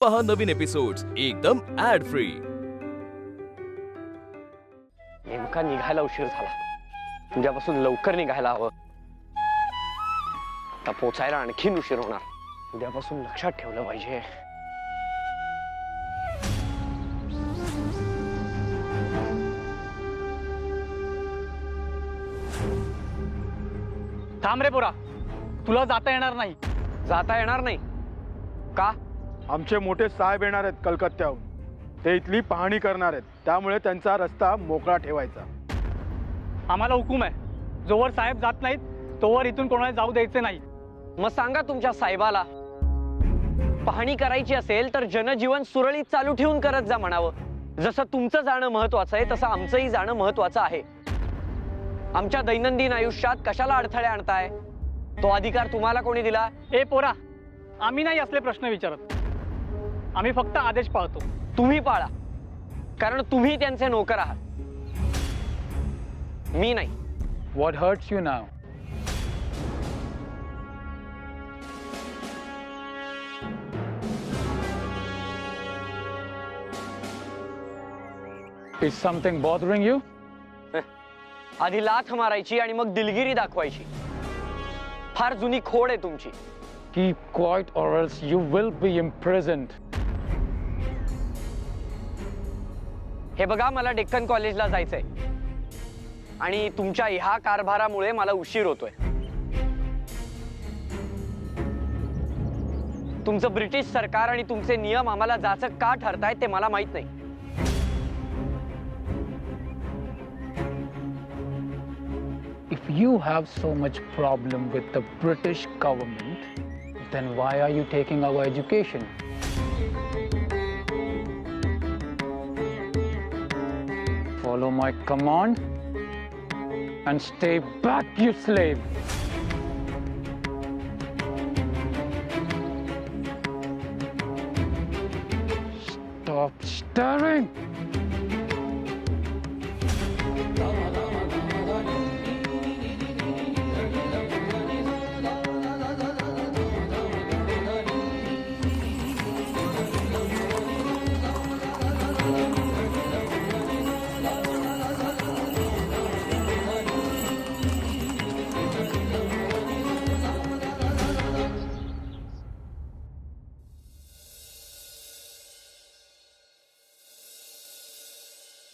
पहा नवीन एपिसोड्स एकदम add free. नेमका निघायला उशीर झाला, उद्यापासून लवकर निघायला हवं. आता पोचायला आणखीन उशीर होणार. उद्यापासून लक्षात ठेवलं पाहिजे. थांब रे पोरा, तुला जाता येणार नाही. जाता येणार नाही का? आमचे मोठे साहेब येणार आहेत कलकत्त्याहून. ते इथली पाहणी करणार आहेत, त्यामुळे त्यांचा रस्ता मोकळा ठेवायचा. आम्हाला हुकूम आहे, जोवर साहेब जात नाहीत तोवर इथून कोणाला जाऊ द्यायचे नाही. मग सांगा तुमच्या साहेबाला, पाहणी करायची असेल तर जनजीवन सुरळीत चालू ठेवून करत जा म्हणावं. जसं तुमचं जाणं महत्वाचं आहे तसं आमचंही जाणं महत्वाचं आहे. आमच्या दैनंदिन आयुष्यात कशाला अडथळे आणताय? तो अधिकार तुम्हाला कोणी दिला? ए पोरा, आम्ही नाही असले प्रश्न विचारत, आम्ही फक्त आदेश पाळतो. तुम्ही पाळा, कारण तुम्ही त्यांचे नोकर आहात, मी नाही. What hurts you now? Is something bothering you? आधी लाथ मारायची आणि मग दिलगिरी दाखवायची. फार जुनी खोड आहे तुमची. Keep quiet or else you will be imprisoned. हे बघा, मला डेक्कन कॉलेजला जायचंय आणि तुमच्या ह्या कारभारामुळे मला उशीर होतोय. तुमचं ब्रिटिश सरकार आणि तुमचे नियम आम्हाला जाचक का ठरतायत ते मला माहित नाही. If you have so much problem with the British government, then why are you taking our education? Follow my command and stay back, you slave. Stop staring.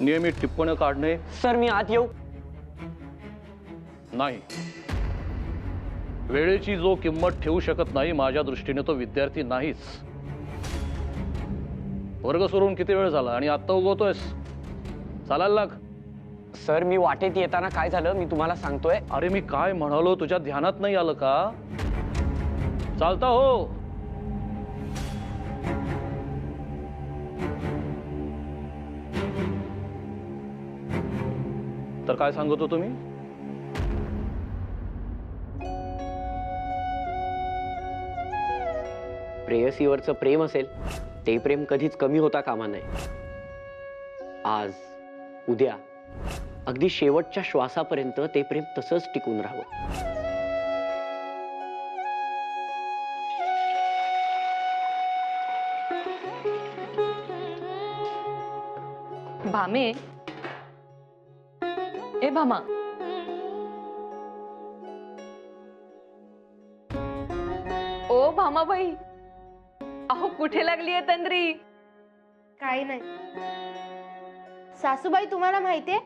नियमित टिप्पण्या काढणे. सर, मी आत येऊ? नाही. वेळेची जो किंमत ठेवू शकत नाही, माझ्या दृष्टीने तो विद्यार्थी नाहीच. वर्ग सोडून किती वेळ झाला आणि आत्ता उगवतोयस? चालायला लाग. सर, मी वाटेत येताना काय झालं मी तुम्हाला सांगतोय. अरे मी काय म्हणालो तुझ्या ध्यानात नाही आलं का? चालता हो. तर काय सांगतो तुम्ही? प्रेयसीवरचं प्रेम असेल ते प्रेम कधीच कमी होता कामा नये. आज, उद्या, अगदी शेवटच्या श्वासापर्यंत ते प्रेम तसंच टिकून राहावं. भामे, ए भामा, ओ भामाबाई, अहो कुठे लागली आहे तंद्री? काही नाही सासूबाई, तुम्हाला माहितीये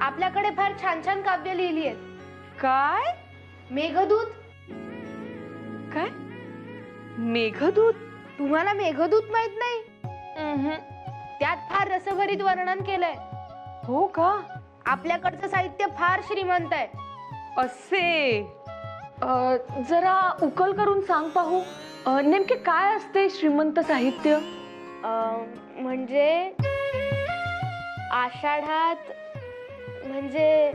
आपल्याकडे फार छान छान काव्य लिहिली आहेत. काय? मेघदूत. काय? मेघदूत? तुम्हाला मेघदूत माहित नाही? त्यात फार रसभरीत वर्णन केलंय. हो का? आपल्याकडचं साहित्य फार श्रीमंत आहे. असे जरा उकल करून सांग पाहू, नेमके काय असते श्रीमंत साहित्य? म्हणजे आषाढात, म्हणजे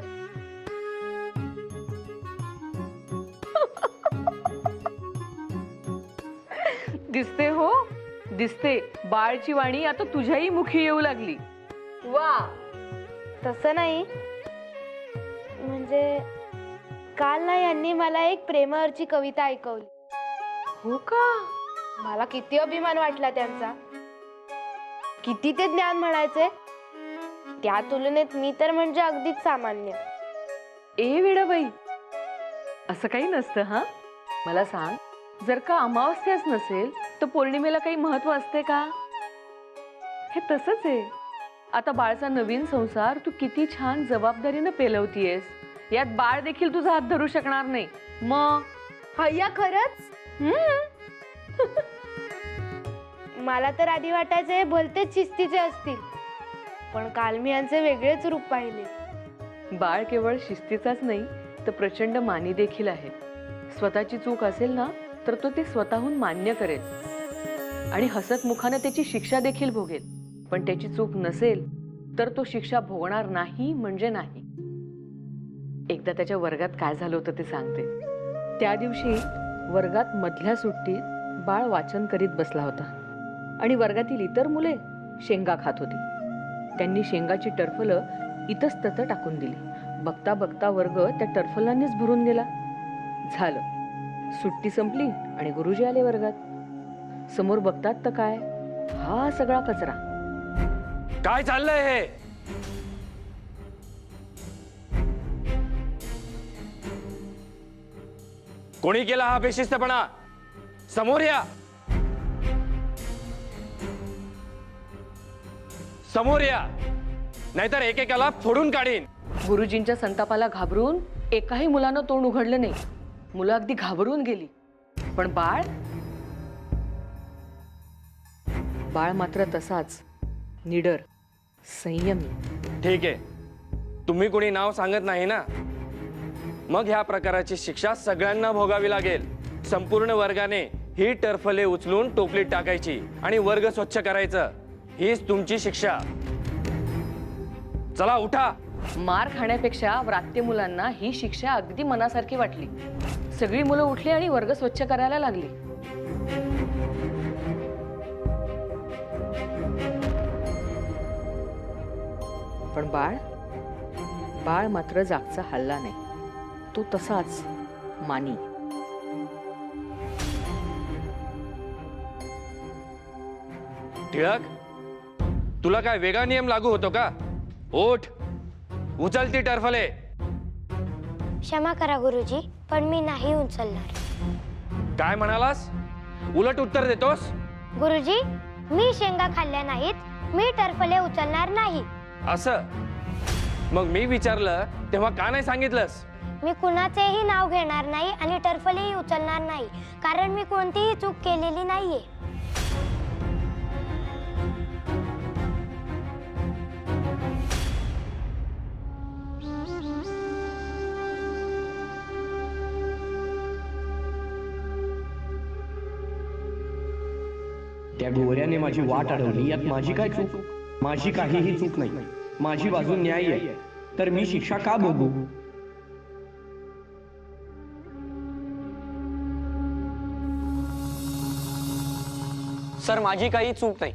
दिसते हो, दिसते. बाळची वाणी आता तुझ्याही मुखी येऊ लागली. वा, तसं नाही. म्हणजे काल ना यांनी मला एक प्रेमावरची कविता ऐकवली. हो का? मला किती अभिमान वाटला त्यांचा. किती ते ज्ञान म्हणायचे. त्या तुलनेत मी तर म्हणजे अगदीच सामान्य. ए वेडाबाई, असं काही नसतं. हा, मला सांग, जर का अमावस्याच नसेल तर पौर्णिमेला काही महत्व असते का? हे तसंच आहे. आता बाळचा नवीन संसार तू किती छान जबाबदारीनं पेलवतीयस. यात बाळ देखील तुझा हात धरू शकणार नाही. मग हय्या खरंच. मला तर आधी वाटायचे भलतेच शिस्तीचे असतील, पण काल मी यांचे वेगळेच रूप पाहिले. बाळ केवळ शिस्तीचाच नाही तर प्रचंड मानी देखील आहे. स्वतःची चूक असेल ना तर तो ते स्वतःहून मान्य करेल आणि हसत मुखाने त्याची शिक्षा देखील भोगेल. पण त्याची चूक नसेल तर तो शिक्षा भोगणार नाही म्हणजे नाही. एकदा त्याच्या वर्गात काय झालं होतं ते सांगते. त्या दिवशी वर्गात मधल्या सुट्टीत बाळ वाचन करीत बसला होता आणि वर्गातील इतर मुले शेंगा खात होती. त्यांनी शेंगाची टरफलं इतस्तत टाकून दिली. बघता बघता वर्ग त्या टरफलांनीच भरून गेला. झालं, सुट्टी संपली आणि गुरुजी आले वर्गात. समोर बघतात तर काय, हा सगळा कचरा. काय चाललंय हे? कोणी केला हा बेशिस्तपणा? समोर या, समोर या, नाहीतर एकेकाला फोडून काढीन. गुरुजींच्या संतापाला घाबरून एकाही मुलानं तोंड उघडलं नाही. मुलं अगदी घाबरून गेली. पण बाळ मात्र तसाच निडर, संयमी. ठीक आहे, तुम्ही कोणी नाव सांगत नाही ना, मग ह्या प्रकाराची शिक्षा सगळ्यांना भोगावी लागेल. संपूर्ण वर्गाने ही टरफले उचलून टोपलीत टाकायची आणि वर्ग स्वच्छ करायचं. हीच तुमची शिक्षा. चला उठा. मार खाण्यापेक्षा व्रात्य मुलांना ही शिक्षा अगदी मनासारखी वाटली. सगळी मुलं उठली आणि वर्ग स्वच्छ करायला लागली. पण बाळ मात्र जागचा हल्ला नाही. तो तसाच मानी. टिळक, तुला काय वेगळा नियम लागू होतो का? ओठ, उचलती टरफले. क्षमा करा गुरुजी, पण मी नाही उचलणार. काय म्हणालास? उलट उत्तर देतोस. गुरुजी, मी शेंगा खाल्ल्या नाहीत, मी टरफले उचलणार नाही. असं? मग मी विचारलं तेव्हा का नाही सांगितलंस? मी कुणाचेही नाव घेणार नाही आणि टरफलेही उचलणार नाही, कारण मी कोणतीही चूक केलेली नाहीये. त्या गोऱ्याने माझी वाट अडवली, यात माझी काय चूक? माझी काहीही चूक नाही. माझी बाजू न्याय्य आहे, तर मी शिक्षा का भोगू? सर, माझी काही चूक नाही.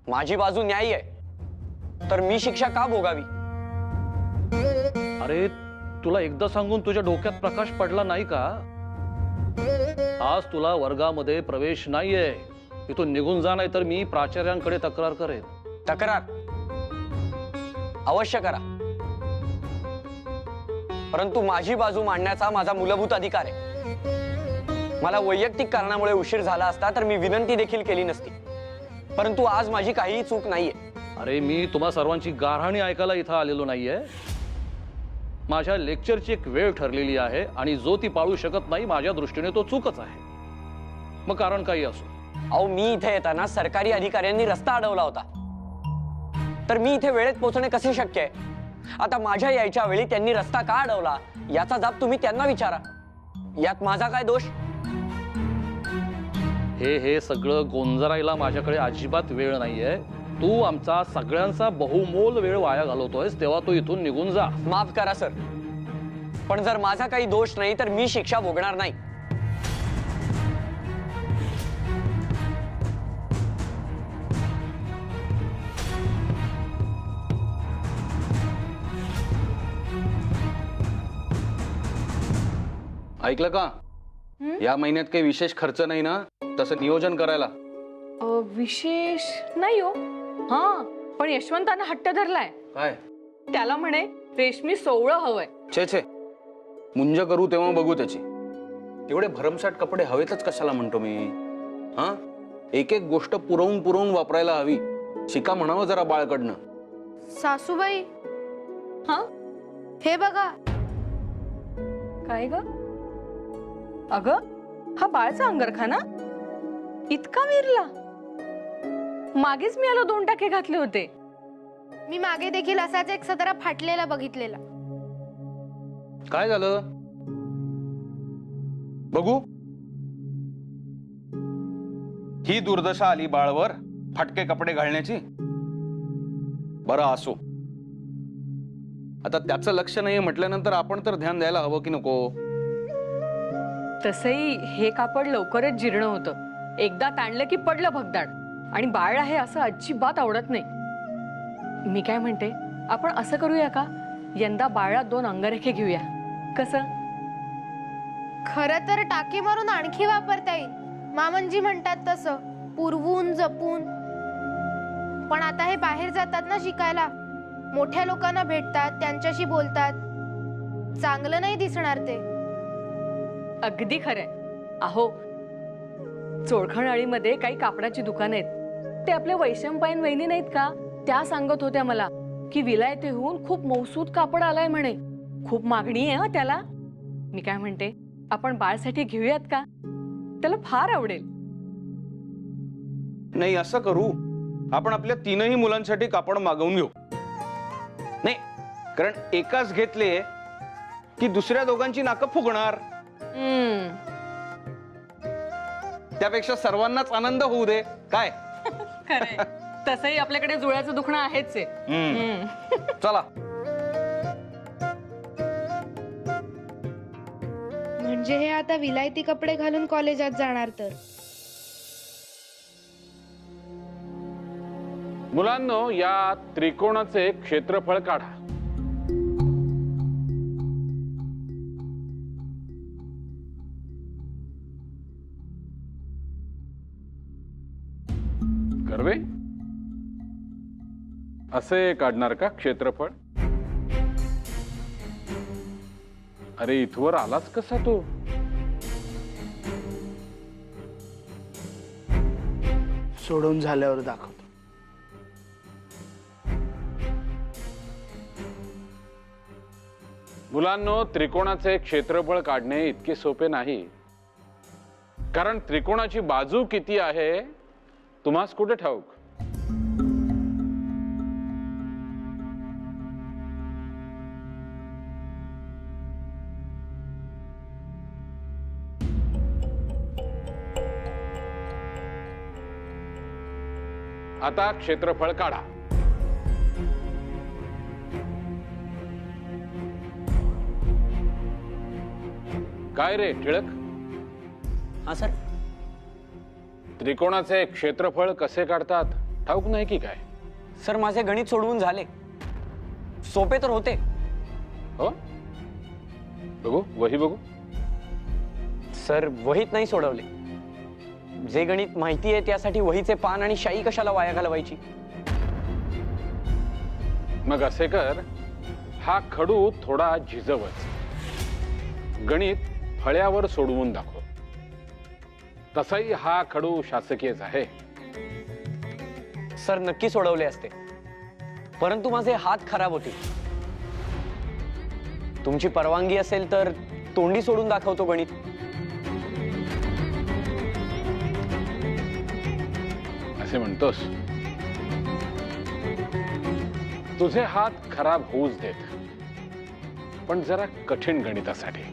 माझी बाजू न्याय्य आहे, तर मी शिक्षा का भोगावी? अरे, तुला एकदा सांगून तुझ्या डोक्यात प्रकाश पडला नाही का? आज तुला वर्गामध्ये प्रवेश नाहीये. इथून निघून जा, नाही तर मी प्राचार्यांकडे तक्रार करेन. तक्रार अवश्य करा, परंतु माझी बाजू मांडण्याचा माझा मूलभूत अधिकार आहे. मला वैयक्तिक कारणामुळे उशीर झाला असता तर मी विनंती देखील केली नसती, परंतु आज माझी काहीही चूक नाहीये. अरे, मी तुम्हा सर्वांची गारहाणी ऐकायला इथं आलेलो नाहीये. माझ्या लेक्चरची एक वेळ ठरलेली आहे आणि जो ती पाळू शकत नाही, माझ्या दृष्टीने तो चूकच आहे. मग कारण काही असो. अहो, मी इथे येताना सरकारी अधिकाऱ्यांनी रस्ता अडवला होता, तर मी इथे वेळेत पोहोचणे कसे शक्य आहे? आता माझ्या यायच्या वेळी त्यांनी रस्ता का अडवला याचा जाब तुम्ही त्यांना विचारा. यात माझा काय दोष? हे सगळं गोंजरायला माझ्याकडे अजिबात वेळ नाहीये. तू आमचा सगळ्यांचा बहुमोल वेळ वाया घालवतोयस, तेव्हा तू इथून निघून जा. माफ करा सर, पण जर माझा काही दोष नाही तर मी शिक्षा भोगणार नाही. ऐकलं का? या महिन्यात काही विशेष खर्च नाही ना, तसं नियोजन करायला? विशेष नाही हो. हा, पण यशवंतानं हट्ट धरलाय. काय? त्याला म्हणे रेशमी सोवळं हवंय. छे छे, मुंज करू तेव्हा बघू त्याची. एवढे भरमसाठ कपडे हवेतच कशाला म्हणतो मी? हा, एक एक गोष्ट पुरवून वापरायला हवी. शिका म्हणावं जरा बाळकडनं. सासूबाई, हा, हे बघा. काय ग? अगं, हा बाळचा अंगरखा ना? इतका विरला. मागेच मी आलो 2 टाके घातले होते. मी मागे देखील असाच एक सदरा फाटलेला बघितलेला. काय झालं बघू? ही दुर्दशा आली बाळवर फाटके कपडे घालण्याची? बरं असो, आता त्याचं लक्ष नाही म्हटल्यानंतर आपण तर ध्यान द्यायला हवं की नको? तसंही हे कापड लवकरच जीर्ण होतं. एकदा ताणलं की पडलं भगदाड. आणि बाळ आहे असं अजिबात आवडत नाही. मी काय म्हणते, आपण असं करूया का, यंदा बाळा 2 अंगरेखे घेऊया. कसं? खरं तर टाके मारून आणखी वापरता येईल. मामनजी म्हणतात तसं, पुरवून जपून. पण आता हे बाहेर जातात ना शिकायला, मोठ्या लोकांना भेटतात, त्यांच्याशी बोलतात. चांगलं नाही दिसणार ते. अगदी खरंय. अहो, चोळखणआळीमध्ये काही कापडाची दुकानं आहेत. ते आपल्या वैशंपायन वहिनी नाहीत का, त्या सांगत होत्या मला की विलायतेहून खूप मौसूद कापड आलाय म्हणे. खूप मागणी आहे त्याला. मी काय म्हणते, आपण बाळसाठी घेऊयात का? त्याला फार आवडेल. नाही, असं करू, आपण आपल्या 3ही मुलांसाठी कापड मागवून घेऊ. नाही, कारण एकाच घेतले की दुसऱ्या दोघांची नाकं फुगणार. त्यापेक्षा सर्वांनाच आनंद होऊ दे. काय? खरंय. तसंही आपल्याकडे जुळ्याचं दुखणं आहेच आहे. चला. म्हणजे हे आता विलायती कपडे घालून कॉलेजात जाणार तर? मुलांनो, या त्रिकोणाचे क्षेत्रफळ काढा. कर्वे, असे काढणार का क्षेत्रफळ? अरे, इथवर आलाच कसा तो? सोडून झाल्यावर दाखवतो. मुलांनो, त्रिकोणाचे क्षेत्रफळ काढणे इतके सोपे नाही. कारण त्रिकोणाची बाजू किती आहे तुम्हास कुठे ठाऊक? आता क्षेत्रफळ काढा. काय रे टिळक? हा सर. त्रिकोणाचे क्षेत्रफळ कसे काढतात ठाऊक नाही की काय? सर, माझे गणित सोडवून झाले. सोपे तर होते. हो, बघू वही बघू. सर, वहीत नाही सोडवले. जे गणित माहिती आहे त्यासाठी वहीचे पान आणि शाई कशाला वाया घालवायची? मग असे कर, हा खडू थोडा झिजवच. गणित फळ्यावर सोडवून दाखव. तसाही हा खडू शासकीयच आहे. सर, नक्की सोडवले असते, परंतु माझे हात खराब होते. तुमची परवानगी असेल तर तोंडी सोडून दाखवतो गणित. असे म्हणतोस? तुझे हात खराब होऊच देत, पण जरा कठीण गणितासाठी.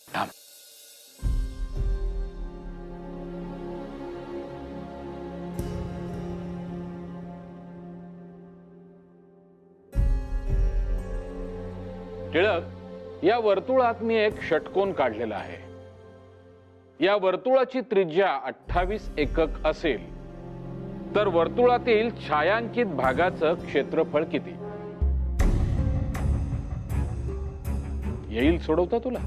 थांब. टिळक, या वर्तुळात मी एक षटकोन काढलेला आहे. या वर्तुळाची त्रिज्या 28 एकक असेल तर वर्तुळातील छायांकित भागाचं क्षेत्रफळ किती येईल? सोडवता तुला?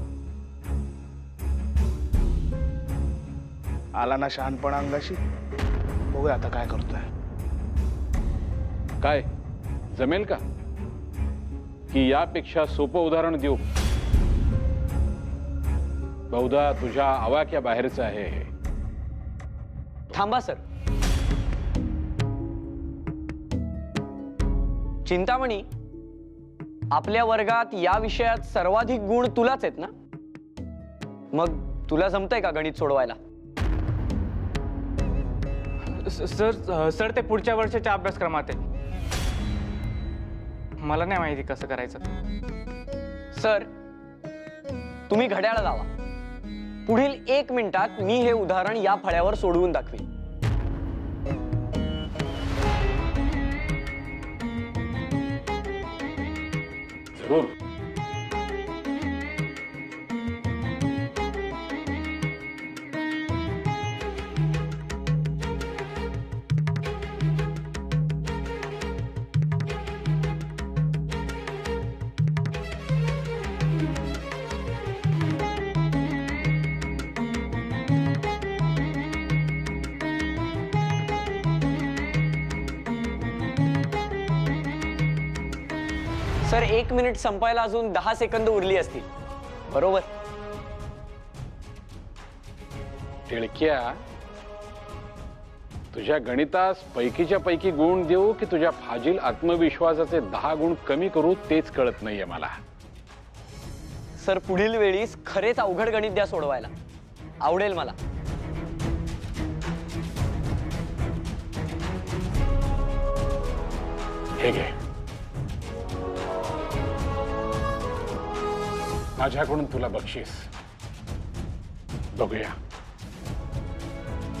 आला ना शहाणपणा अंगाशी. बघूया आता काय करतोय. काय जमेल का की यापेक्षा सोपं उदाहरण देऊ? बहुधा तुझ्या आवाक्या बाहेरचं आहे हे. थांबा सर. चिंतामणी, आपल्या वर्गात या विषयात सर्वाधिक गुण तुलाच आहेत ना? मग तुला जमतंय का गणित सोडवायला? सर ते पुढच्या वर्षाच्या अभ्यासक्रमात आहे. मला नाही माहिती कसं करायचं. सर, तुम्ही घड्याळ लावा. पुढील 1 मिनिटात मी हे उदाहरण या फळ्यावर सोडवून दाखवेन. जरूर. सर, 1 मिनिट संपायला अजून 10 सेकंद उरली असतील, बरोबर? टिळक्या, तुझ्या गणितास पैकीच्या पैकी गुण देऊ की तुझ्या फाजील आत्मविश्वासाचे 10 गुण कमी करू तेच कळत नाहीये मला. सर, पुढील वेळीस खरेच अवघड गणित द्या सोडवायला. आवडेल मला. हे घे. माझ्याकडून तुला बक्षीस. बघूया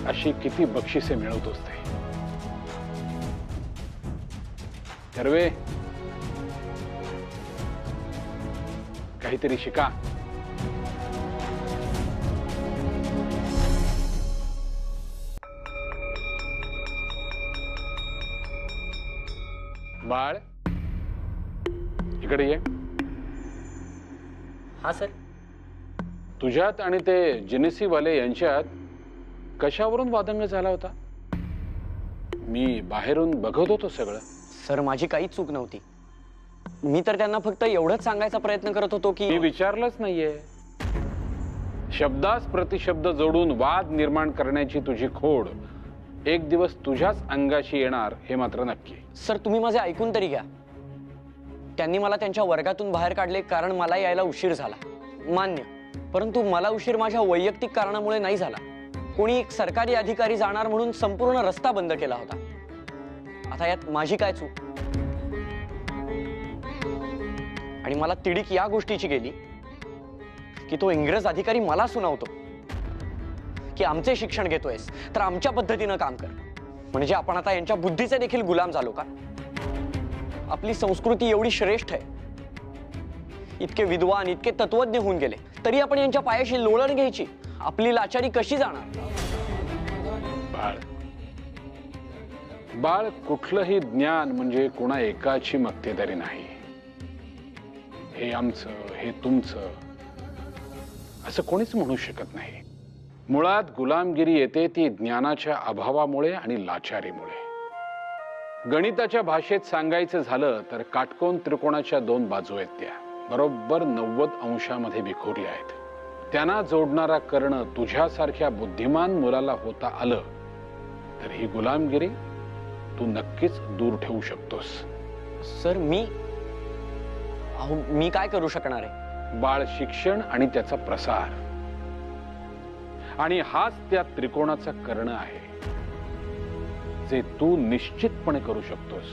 अशी किती बक्षिसे मिळवतोस ते. कर्वे, काहीतरी शिका. बाळ, इकडे ये. हा सर. तुझ्यात आणि ते जिनेसीवाले यांच्यात कशावरून वादंग झाला होता? मी बाहेरून बघत होतो सगळं. सर, माझी काहीच चूक नव्हती. मी तर त्यांना फक्त एवढंच सांगायचा प्रयत्न करत होतो की मी विचारलंच नाहीये. शब्दास प्रतिशब्द जोडून वाद निर्माण करण्याची तुझी खोड एक दिवस तुझ्याच अंगाशी येणार हे मात्र नक्की. सर, तुम्ही माझे ऐकून तरी घ्या. त्यांनी मला त्यांच्या वर्गातून बाहेर काढले कारण मला यायला उशीर झाला, मान्य. परंतु मला उशीर माझ्या वैयक्तिक कारणामुळे नाही झाला. कोणी एक सरकारी अधिकारी जाणार म्हणून संपूर्ण रस्ता बंद केला होता. आता यात माझी काय चूक? आणि मला तिडीक या गोष्टीची गेली की तो इंग्रज अधिकारी मला सुनावतो की आमचे शिक्षण घेतोयस तर आमच्या पद्धतीनं काम कर. म्हणजे आपण आता यांच्या बुद्धीचे देखील गुलाम झालो का? आपली संस्कृती एवढी श्रेष्ठ आहे, इतके विद्वान, इतके तत्वज्ञ होऊन गेले, तरी आपण यांच्या पायाशी लोळण घ्यायची. आपली लाचारी कशी जाणार? बाळ, बाळ, कुठलंही ज्ञान म्हणजे कोणा एकाची मक्तेदारी नाही. हे आमचं, हे तुमचं असं कोणीच म्हणू शकत नाही. मुळात गुलामगिरी येते ती ज्ञानाच्या अभावामुळे आणि लाचारीमुळे. गणिताच्या भाषेत सांगायचं झालं तर काटकोन त्रिकोणाच्या 2 बाजू आहेत, त्या बरोबर 90 अंशामध्ये विखुरल्या आहेत. त्यांना जोडणारा कर्ण तुझ्यासारख्या बुद्धिमान मुलाला होता आलं तर ही गुलामगिरी तू नक्कीच दूर ठेवू शकतोस. सर, मी काय करू शकणार आहे? बाळ, शिक्षण आणि त्याचा प्रसार, आणि हाच त्या त्रिकोणाचा कर्ण आहे जे तू निश्चितपणे करू शकतोस.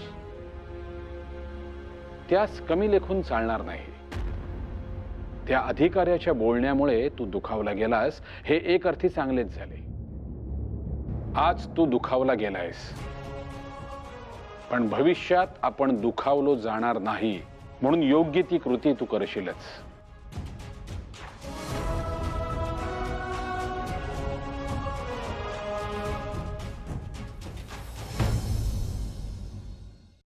त्यास कमी लेखून चालणार नाही. त्या अधिकाऱ्याच्या बोलण्यामुळे तू दुखावला गेलास हे एक अर्थी चांगलेच झाले. आज तू दुखावला गेलायस, पण भविष्यात आपण दुखावलो जाणार नाही म्हणून योग्य ती कृती तू करशीलच.